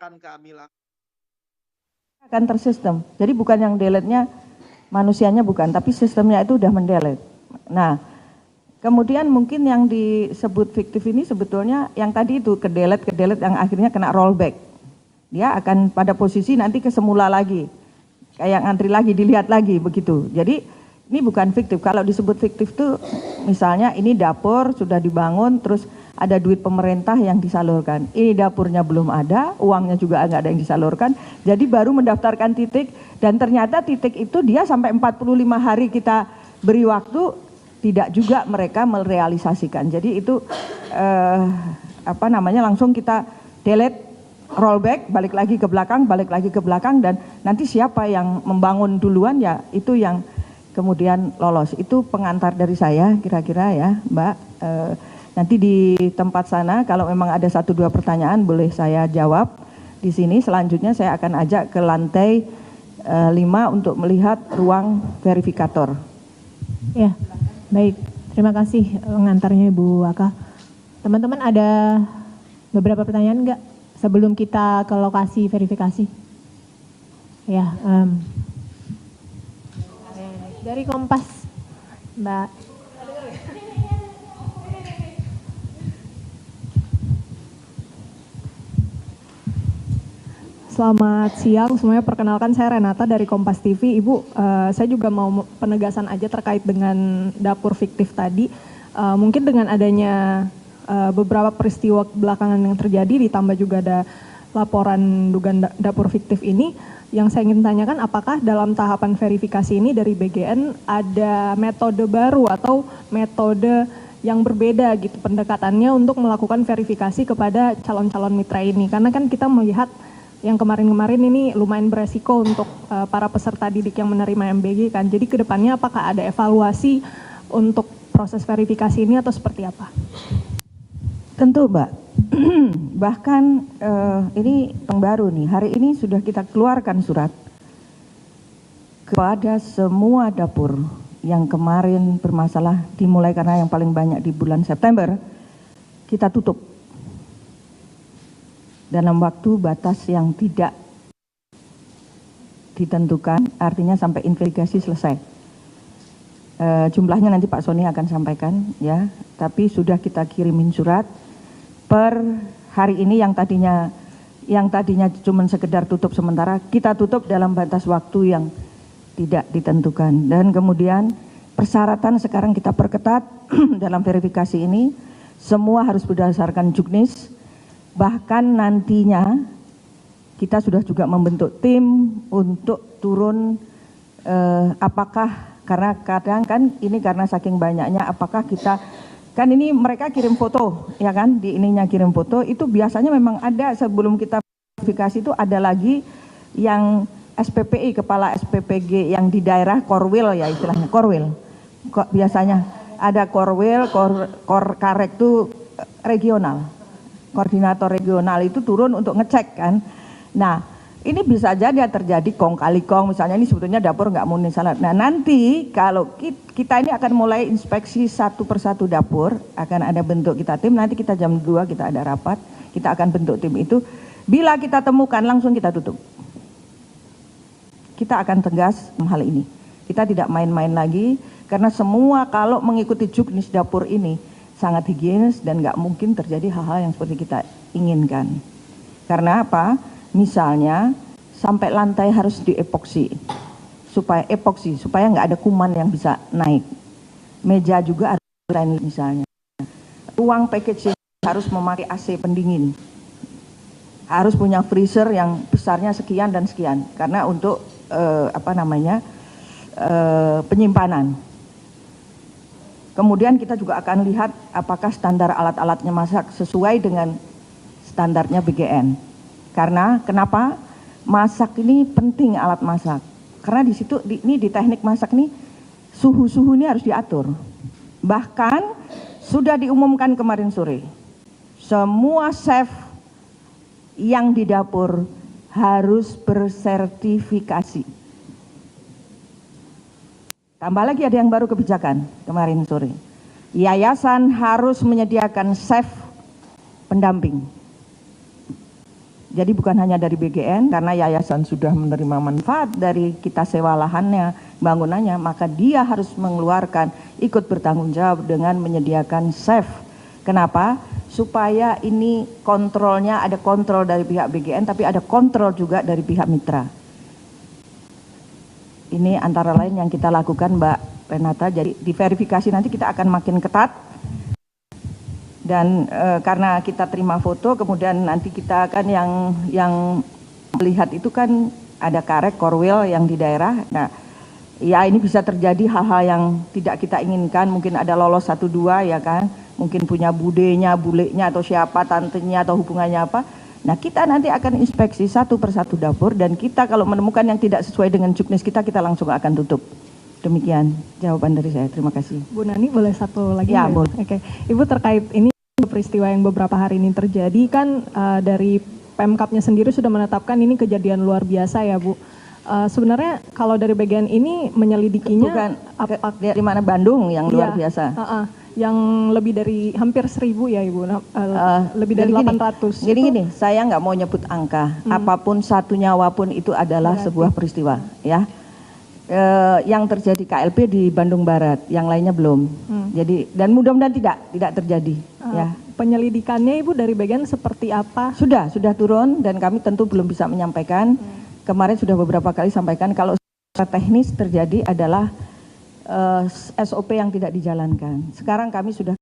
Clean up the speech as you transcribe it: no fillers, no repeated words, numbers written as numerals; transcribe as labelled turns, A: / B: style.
A: akan kami lakukan.
B: Akan tersistem. Jadi bukan yang delete-nya manusianya bukan, tapi sistemnya itu udah mendelete. Nah, kemudian mungkin yang disebut fiktif ini sebetulnya yang tadi itu kedelete yang akhirnya kena rollback. Dia akan pada posisi nanti ke semula lagi. Kayak ngantri lagi, dilihat lagi begitu. Jadi ini bukan fiktif. Kalau disebut fiktif tuh misalnya ini dapur sudah dibangun terus ada duit pemerintah yang disalurkan. Ini dapurnya belum ada, uangnya juga nggak ada yang disalurkan. Jadi baru mendaftarkan titik dan ternyata titik itu dia sampai 45 hari kita beri waktu tidak juga mereka merealisasikan. Jadi itu langsung kita delete, rollback, balik lagi ke belakang dan nanti siapa yang membangun duluan ya itu yang kemudian lolos. Itu pengantar dari saya kira-kira ya Mbak. Nanti di tempat sana kalau memang ada 1-2 pertanyaan boleh saya jawab di sini. Selanjutnya saya akan ajak ke lantai 5 untuk melihat ruang verifikator.
C: Ya, baik. Terima kasih pengantarnya Ibu Waka. Teman-teman ada beberapa pertanyaan enggak sebelum kita ke lokasi verifikasi? Ya, dari Kompas, Mbak.
D: Selamat siang semuanya, perkenalkan saya Renata dari Kompas TV. Ibu, saya juga mau penegasan aja terkait dengan dapur fiktif tadi. Mungkin dengan adanya beberapa peristiwa belakangan yang terjadi, ditambah juga ada laporan dugaan dapur fiktif ini, yang saya ingin tanyakan apakah dalam tahapan verifikasi ini dari BGN ada metode baru atau metode yang berbeda gitu pendekatannya untuk melakukan verifikasi kepada calon-calon mitra ini. Karena kan kita melihat yang kemarin-kemarin ini lumayan beresiko untuk para peserta didik yang menerima MBG kan. Jadi kedepannya apakah ada evaluasi untuk proses verifikasi ini atau seperti apa?
B: Tentu Mbak, bahkan ini yang baru nih, hari ini sudah kita keluarkan surat kepada semua dapur yang kemarin bermasalah dimulai karena yang paling banyak di bulan September, kita tutup dalam waktu batas yang tidak ditentukan, artinya sampai investigasi selesai. Jumlahnya nanti Pak Sony akan sampaikan ya, tapi sudah kita kirimin surat per hari ini yang tadinya cuma sekedar tutup sementara, kita tutup dalam batas waktu yang tidak ditentukan. Dan kemudian persyaratan sekarang kita perketat dalam verifikasi ini, semua harus berdasarkan juknis. Bahkan nantinya kita sudah juga membentuk tim untuk turun apakah, karena kadang kan ini karena saking banyaknya, apakah kita, kan ini mereka kirim foto ya kan, di ininya kirim foto, itu biasanya memang ada sebelum kita verifikasi itu ada lagi yang SPPI, kepala SPPG yang di daerah Korwil ya istilahnya, Korwil. Kok biasanya ada Korwil, Korkarek itu regional. Koordinator regional itu turun untuk ngecek kan. Nah ini bisa jadi terjadi kong kali kong, misalnya ini sebetulnya dapur nggak murni salah. Nah nanti kalau kita ini akan mulai inspeksi satu persatu dapur, akan ada bentuk kita tim, nanti kita jam 2 kita ada rapat, kita akan bentuk tim itu. Bila kita temukan langsung kita tutup. Kita akan tegas hal ini. Kita tidak main-main lagi, karena semua kalau mengikuti juknis dapur ini sangat higienis dan nggak mungkin terjadi hal-hal yang seperti kita inginkan. Karena apa? Misalnya sampai lantai harus diepoksi, supaya nggak ada kuman yang bisa naik. Meja juga harus lain misalnya. Ruang packaging harus memakai AC pendingin. Harus punya freezer yang besarnya sekian dan sekian, karena untuk penyimpanan. Kemudian kita juga akan lihat apakah standar alat-alatnya masak sesuai dengan standarnya BGN. Karena kenapa? Masak ini penting, alat masak. Karena di situ di teknik masak ini suhu ini harus diatur. Bahkan sudah diumumkan kemarin sore, semua chef yang di dapur harus bersertifikasi. Tambah lagi ada yang baru kebijakan kemarin sore. Yayasan harus menyediakan chef pendamping. Jadi bukan hanya dari BGN, karena yayasan sudah menerima manfaat dari kita sewa lahannya, bangunannya, maka dia harus mengeluarkan, ikut bertanggung jawab dengan menyediakan SAFE. Kenapa? Supaya ini kontrolnya, ada kontrol dari pihak BGN, tapi ada kontrol juga dari pihak mitra. Ini antara lain yang kita lakukan, Mbak Renata. Jadi di verifikasi nanti kita akan makin ketat. Dan karena kita terima foto, kemudian nanti kita akan yang melihat itu kan ada karek, korwil yang di daerah. Nah, ya ini bisa terjadi hal-hal yang tidak kita inginkan. Mungkin ada lolos 1-2 ya kan. Mungkin punya budenya, bulenya atau siapa, tantenya atau hubungannya apa. Nah, kita nanti akan inspeksi satu persatu dapur dan kita kalau menemukan yang tidak sesuai dengan juknis kita langsung akan tutup. Demikian jawaban dari saya. Terima kasih.
D: Bu Nani, boleh satu lagi?
B: Ya,
D: nggak?
B: boleh.
D: Oke, Ibu terkait ini peristiwa yang beberapa hari ini terjadi kan dari Pemkapnya sendiri sudah menetapkan ini kejadian luar biasa ya Bu. Sebenarnya kalau dari bagian ini menyelidikinya
B: Bukan dari mana, Bandung yang luar
D: Iya,
B: biasa.
D: Yang lebih dari hampir 1.000 ya Ibu, lebih dari
B: Jadi
D: 800.
B: Gini, saya nggak mau nyebut angka. Apapun satu nyawa pun itu adalah sebuah peristiwa, ya. Yang terjadi KLP di Bandung Barat, yang lainnya belum. Jadi dan mudah-mudahan tidak terjadi. Ya.
D: Penyelidikannya Ibu dari bagian seperti apa?
B: Sudah turun dan kami tentu belum bisa menyampaikan. Kemarin sudah beberapa kali sampaikan kalau secara teknis terjadi adalah SOP yang tidak dijalankan. Sekarang kami sudah